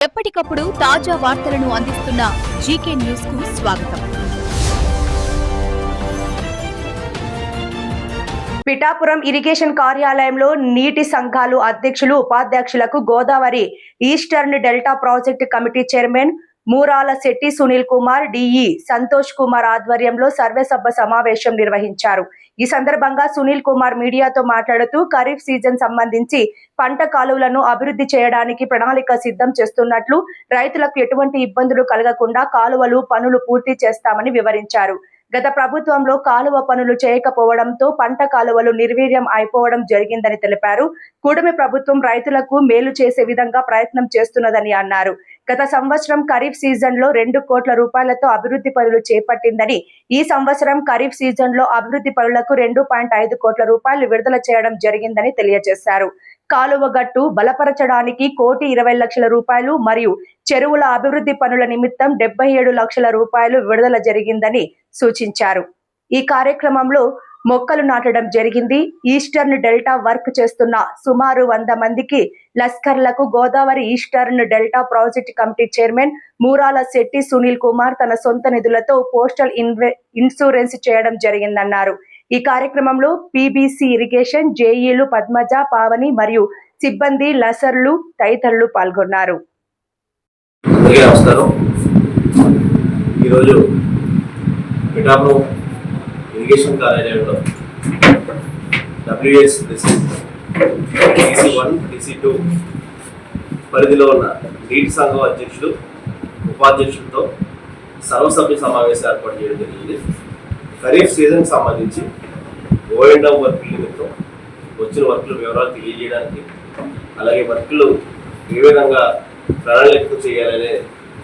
ఎప్పటికప్పుడు తాజా వార్తలను అందిస్తున్న జీకే న్యూస్ కు స్వాగతం. పిఠాపురం ఇరిగేషన్ కార్యాలయంలో నీటి సంఘాలు అధ్యక్షులు ఉపాధ్యక్షులకు Godavari eastern delta project committee chairman Murala Setti Sunil Kumar, DE Santosh Kumar ఆధ్వర్యంలో సర్వసభ సమావేశం నిర్వహించారు. ఈ సందర్భంగా సునీల్ కుమార్ మీడియాతో మాట్లాడుతూ ఖరీఫ్ సీజన్ సంబంధించి పంట కాలువలను అభివృద్ధి చేయడానికి ప్రణాళిక సిద్ధం చేస్తున్నట్లు, రైతులకు ఎటువంటి ఇబ్బందులు కలగకుండా కాలువలు పనులు పూర్తి చేస్తామని వివరించారు. గత ప్రభుత్వంలో కాలువ పనులు చేయకపోవడంతో పంట కాలువలు నిర్వీర్యం అయిపోవడం జరిగిందని తెలిపారు. కూటమి ప్రభుత్వం రైతులకు మేలు చేసే విధంగా ప్రయత్నం చేస్తున్నదని అన్నారు. గత సంవత్సరం ఖరీఫ్ సీజన్ లో 2 కోట్ల రూపాయలతో అభివృద్ధి పనులు చేపట్టిందని, ఈ సంవత్సరం ఖరీఫ్ సీజన్ లో అభివృద్ధి పనులకు 2.5 కోట్ల రూపాయలు విడుదల చేయడం జరిగిందని తెలియజేశారు. కాలువ గట్టు బలపరచడానికి 1,20,00,000 రూపాయలు మరియు చెరువుల అభివృద్ధి పనుల నిమిత్తం 77 లక్షల రూపాయలు విడుదల జరిగిందని సూచించారు. ఈ కార్యక్రమంలో మొక్కలు నాటడం జరిగింది. ఈస్టర్న్ డెల్టా వర్క్ చేస్తున్న సుమారు 100 మందికి లస్కర్లకు Godavari eastern delta project committee chairman Murala Setti Sunil Kumar తన సొంత నిధులతో పోస్టల్ ఇన్సూరెన్స్ చేయడం జరిగిందన్నారు. ఈ కార్యక్రమంలో పీబీసీ ఇరిగేషన్ జేఈలు పద్మజ, పావని మరియు సిబ్బంది, లసర్లు తదితరులు పాల్గొన్నారు. ఈరోజు పిఠాపురం ఇరిగేషన్ కార్యాలయంలో WS DC1, DC2 పరిధిలో ఉన్న నీటి సంఘం అధ్యక్షులు, ఉపాధ్యక్షులతో సర్వసభ్య సమావేశం ఏర్పాటు చేయడం జరిగింది. ఖరీఫ్ సీజన్కి సంబంధించి O&M వర్కుల నిమిత్తం వచ్చిన వర్కుల వివరాలు తెలియజేయడానికి, అలాగే వర్కులు ఏ విధంగా ప్రణాళిక చేయాలనే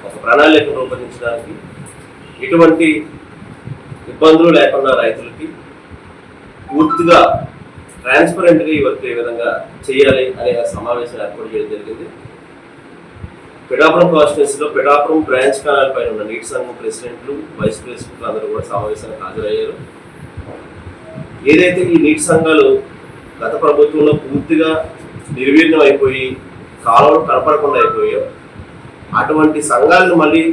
ఒక ప్రణాళిక రూపొందించడానికి, ఎటువంటి ఇబ్బందులు లేకుండా రైతులకి పూర్తిగా ట్రాన్స్పరెంట్గా ఈ వర్క్ ఏ విధంగా చేయాలి అనే సమావేశం ఏర్పాటు చేయడం జరిగింది. పిఠాపురం కాన్స్టిట్యున్సీలో పిఠాపురం బ్రాంచ్ కెనాల్ పైన ఉన్న నీటి సంఘం ప్రెసిడెంట్లు, వైస్ ప్రెసిడెంట్లు అందరూ కూడా సమావేశానికి హాజరయ్యారు. ఏదైతే ఈ నీటి సంఘాలు గత ప్రభుత్వంలో పూర్తిగా నిర్వీర్యం అయిపోయి కాలువలు కనపడకుండా అయిపోయాయో, అటువంటి సంఘాలను మళ్ళీ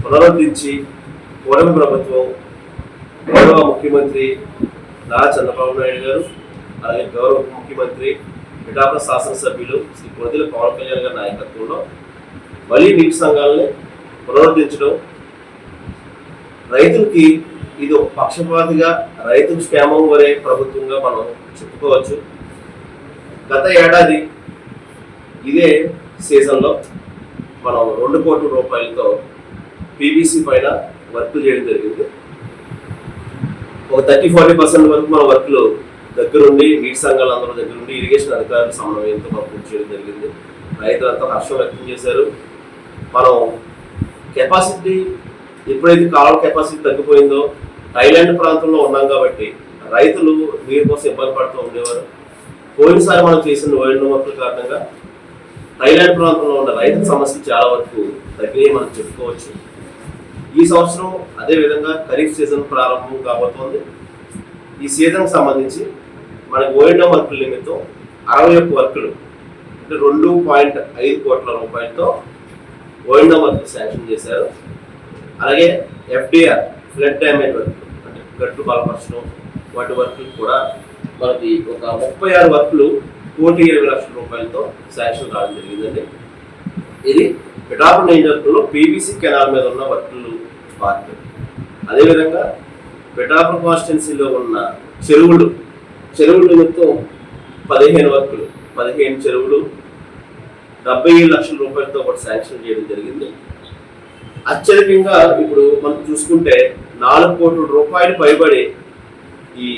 పునరుద్ధరించి కూటమి ప్రభుత్వం, గౌరవ ముఖ్యమంత్రి నారా చంద్రబాబు నాయుడు గారు, అలాగే గౌరవ ఉప ముఖ్యమంత్రి పిఠాపురం శాసనసభ్యులు శ్రీ కొణిదెల పవన్ కళ్యాణ్ గారి నాయకత్వంలో మళ్ళీ నీటి సంఘాలని పునరుద్ధరించడం, రైతులకి ఇది ఒక పక్షపాతిగా రైతులు క్షేమం వరే ప్రభుత్వంగా మనం చెప్పుకోవచ్చు. గత ఏడాది ఇదే సీజన్లో మనం 2 కోట్ల రూపాయలతో పీబీసీ పైన వర్కులు చేయడం జరిగింది. ఒక 30-40% వరకు మన వర్కులు దగ్గరుండి నీటి సంఘాలు అందరూ దగ్గరుండి ఇరిగేషన్ అధికారుల సమన్వయంతో మనం పూర్తి చేయడం జరిగింది. రైతులంతా హర్షం వ్యక్తం చేశారు. మనం కెపాసిటీ ఎప్పుడైతే కాలువ కెపాసిటీ తగ్గిపోయిందో, థాయిలాండ్ ప్రాంతంలో ఉన్నాం కాబట్టి రైతులు నీరు కోసం ఇబ్బంది పడుతూ ఉండేవారు. పోయినసారి మనం చేసిన O&M వర్కుల కారణంగా థాయిలాండ్ ప్రాంతంలో ఉన్న రైతుల సమస్యలు చాలా వరకు తగ్గినాయి మనం చెప్పుకోవచ్చు. ఈ సంవత్సరం అదేవిధంగా ఖరీఫ్ సీజన్ ప్రారంభం కాబోతోంది. ఈ సీజన్కి సంబంధించి మనకి O&M వర్కుల నిమిత్తం 61 వర్కులు అంటే 2.5 కోట్ల రూపాయలతో O&M వర్కులు శాంక్షన్ చేశారు. అలాగే FDR ఫ్లడ్ డ్యామేజ్ వర్కులు అంటే గట్టు బలపరచడం వాటి వర్కులు కూడా మనకి ఒక 36 వర్కులు 1,20,00,000 రూపాయలతో శాంక్షన్ రావడం జరిగిందండి. ఇది పిఠాపురం నియోజకవర్గంలో పీబీసీ కెనాల్ మీద ఉన్న వర్కులు పార్టీ. అదేవిధంగా పిఠాపురం కాన్స్టిట్యున్సీలో ఉన్న చెరువుల నిమిత్తం 15 వర్కులు, 15 చెరువులు 70 లక్షల రూపాయలతో కూడా శాంక్షన్ చేయడం జరిగింది. అత్యధికంగా ఇప్పుడు మనం చూసుకుంటే 4 కోట్ల రూపాయలు పైబడి ఈ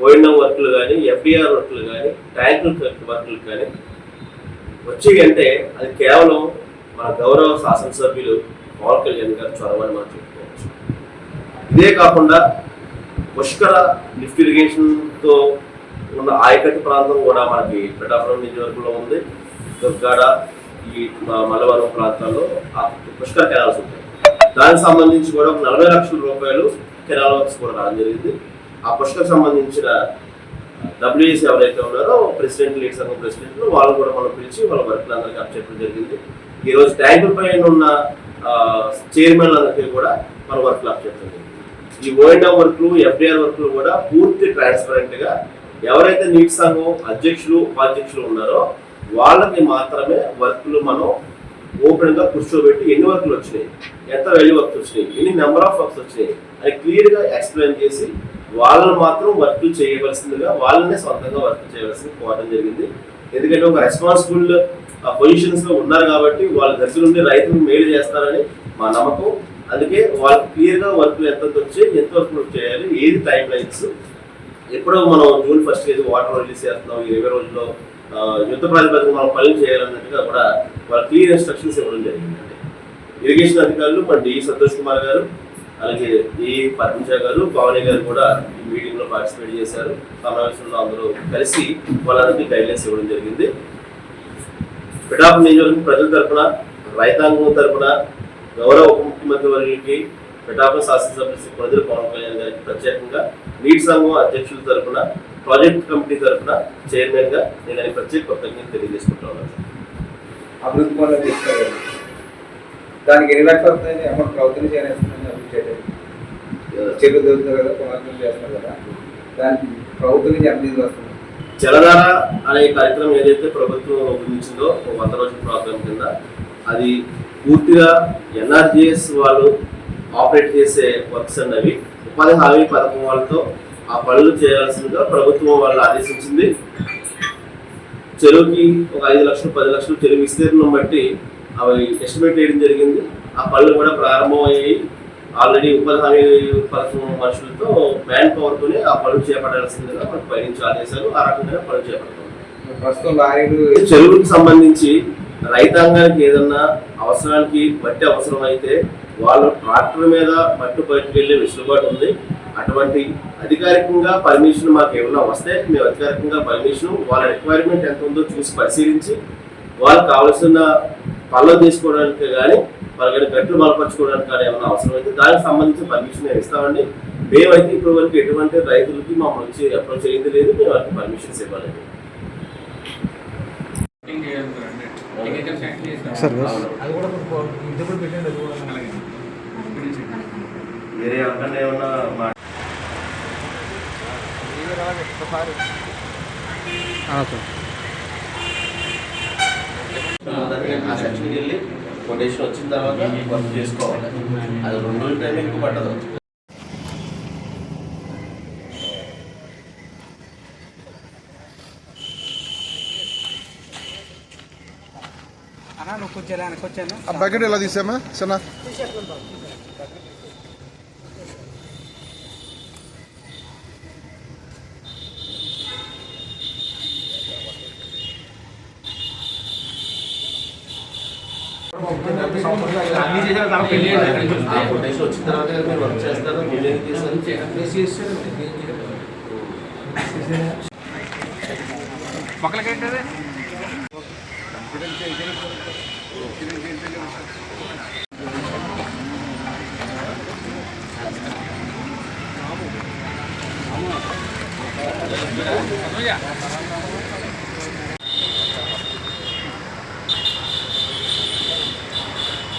O&M వర్కులు కానీ, FDR వర్కులు కానీ, ట్యాంకుల వర్కులు కానీ వచ్చేవి అంటే అది కేవలం మన గౌరవ శాసనసభ్యులు పవన్ కళ్యాణ్ గారు చొరవని మనం చెప్పుకోవచ్చు. ఇదే కాకుండా పుష్కర లిఫ్ట్ ఇరిగేషన్తో ఉన్న ఆయకట్టు ప్రాంతం కూడా మనకి పిఠాపురం నియోజకవర్గంలో ఉంది. దుర్గాడ, ఈ మల్లవరం ప్రాంతాల్లో పుష్కర కెనాల్స్ ఉంటాయి. దానికి సంబంధించి కూడా 40 లక్షల రూపాయలు కెనాల్ వర్క్స్ కూడా రావడం జరిగింది. ఆ పుష్కర్ సంబంధించిన WS ఎవరైతే ఉన్నారో ప్రెసిడెంట్, లీడ్ సంఘం ప్రెసిడెంట్లు, వాళ్ళు కూడా మనం పిలిచి వాళ్ళ వర్క్లు అందరికీ అప్ చెప్పడం జరిగింది. ఈరోజు ట్యాంకుల పైన ఉన్న చైర్మన్లందరికీ కూడా మన వర్క్లు అప్పచెప్తుంది. ఈ ఓఎండం వర్క్లు, ఎఫ్డిఆర్ వర్క్లు కూడా పూర్తి ట్రాన్స్పరెంట్ గా ఎవరైతే నీటి సంఘం అధ్యక్షులు ఉపాధ్యక్షులు ఉన్నారో వాళ్ళకి మాత్రమే వర్క్లు మనం ఓపెన్ గా కూర్చోబెట్టి ఎన్ని వర్క్లు వచ్చినాయి, ఎంత వాల్యూ వర్క్స్ వచ్చినాయి, ఎన్ని నెంబర్ ఆఫ్ వర్క్స్ వచ్చినాయి అని క్లియర్ గా ఎక్స్ప్లెయిన్ చేసి వాళ్ళని మాత్రం వర్క్లు చేయవలసిందిగా వాళ్ళనే సొంతంగా వర్క్ చేయవలసింది కోరడం జరిగింది. ఎందుకంటే ఒక రెస్పాన్సిబుల్ పొజిషన్స్ లో ఉన్నారు కాబట్టి వాళ్ళ దగ్గర నుండి రైతులు మేలు చేస్తారని మా నమ్మకం. అందుకే వాళ్ళకి క్లియర్ గా వర్క్లు ఎంత వచ్చాయి, ఎంత వర్క్ చేయాలి, ఏది టైం లైన్స్, ఎప్పుడో మనం జూన్ 1 వాటర్ రిలీజ్ చేస్తున్నాం, ఈ 20 రోజుల్లో యుద్ధ ప్రాతిపదికన మనం పనులు చేయాలన్నట్టుగా కూడా వాళ్ళ క్లియర్ ఇన్స్ట్రక్షన్స్ ఇవ్వడం జరిగిందండి. ఇరిగేషన్ అధికారులు మన డి సంతోష్ కుమార్ గారు, అలాగే ఈ పద్మజ గారు, భవానీ గారు కూడా ఈ మీటింగ్ లో పార్టిసిపేట్ చేశారు. సమావేశంలో అందరూ కలిసి వాళ్ళందరికీ గైడ్లైన్స్ ఇవ్వడం జరిగింది. పిఠాపురం నియోజకవర్గం ప్రజల తరఫున, రైతాంగం తరఫున గౌరవ ఉప ముఖ్యమంత్రి వర్యులకి, పిఠాపురం శాసనసభ్యులు శ్రీ కొణిదెల పవన్ కళ్యాణ్ గారికి ప్రత్యేకంగా నీటి సంఘం అధ్యక్షుల తరఫున, ప్రాజెక్ట్ కమిటీ తరఫున చైర్మన్ గా నేను ఆయన ప్రత్యేక కృతజ్ఞతలు తెలియజేసుకుంటా ఉన్నాను. అభివృద్ధి పనులు తీసుకోవాలి. దానికి ఎన్ని లక్షలు వస్తాయని అమౌంట్ ప్రభుత్వం చేయాల్సిందని అభివృద్ధి చెరువు దొరుకుతుంది కదా, పునరుద్ధరణ చేస్తున్నారు కదా, దానికి ప్రభుత్వం నుంచి ఎంత నిధులు వస్తుంది? జలధార అనే కార్యక్రమం ఏదైతే ప్రభుత్వం రూపొందించిందో 100 రోజుల ప్రోగ్రాం కింద, అది పూర్తిగా ఎన్ఆర్జిఎస్ వాళ్ళు ఆపరేట్ చేసే వర్క్స్ అన్నవి ఉపాధి హామీ పథకం వాళ్ళతో ఆ పనులు చేయాల్సిందిగా ప్రభుత్వం వాళ్ళు ఆదేశించింది. చెరువుకి ఒక 5 లక్షలు 10 లక్షలు చెరువు విస్తీర్ణం బట్టి అవి ఎస్టిమేట్ వేయడం జరిగింది. ఆ పనులు కూడా ప్రారంభం అయ్యాయి. ఆల్రెడీ ఉపాధి హామీ పథకం మనుషులతో మ్యాన్ పవర్తోనే ఆ పనులు చేపట్టాల్సిందిగా మనకు పైనుంచి ఆదేశాలు, ఆ రకంగా పనులు చేపడతాం. ప్రస్తుతం లారీలు చెరువులకు సంబంధించి రైతాంగానికి ఏదన్నా అవసరానికి మట్టి అవసరం అయితే వాళ్ళు ట్రాక్టర్ మీద మట్టి బయటకు వెళ్ళే వెసులుబాటు ఉంది. అటువంటి అధికారికంగా పర్మిషన్ మాకు ఏమన్నా వస్తే మేము అధికారికంగా పర్మిషన్ వాళ్ళ రిక్వైర్మెంట్ ఎంత ఉందో చూసి పరిశీలించి వాళ్ళకి కావాల్సిన పనులు తీసుకోవడానికి కానీ వాళ్ళకి గట్లు బలపరచుకోవడానికి కానీ ఏమైనా అవసరం అయితే దానికి సంబంధించిన పర్మిషన్ మేము ఇస్తామండి. మేమైతే ఇప్పటి వరకు ఎటువంటి రైతులకి మమ్మల్ని వచ్చి అప్రోచ్ అయ్యింది లేదు, మేము వాళ్ళకి పర్మిషన్స్ ఇవ్వాలండి. వేరే అక్కడ ఏమన్నా ఆ సెక్షన్కి వెళ్ళి కొటేషన్ వచ్చిన తర్వాత వర్క్ చేసుకోవాలి. అది 2 రోజుల టైం ఎక్కువ పట్టదు. ఆ బకెట్ ఎలా తీసామా చిన్న కొటేషన్ వచ్చిన తర్వాత మీరు వర్క్ చేస్తారు. పక్కలకేంటది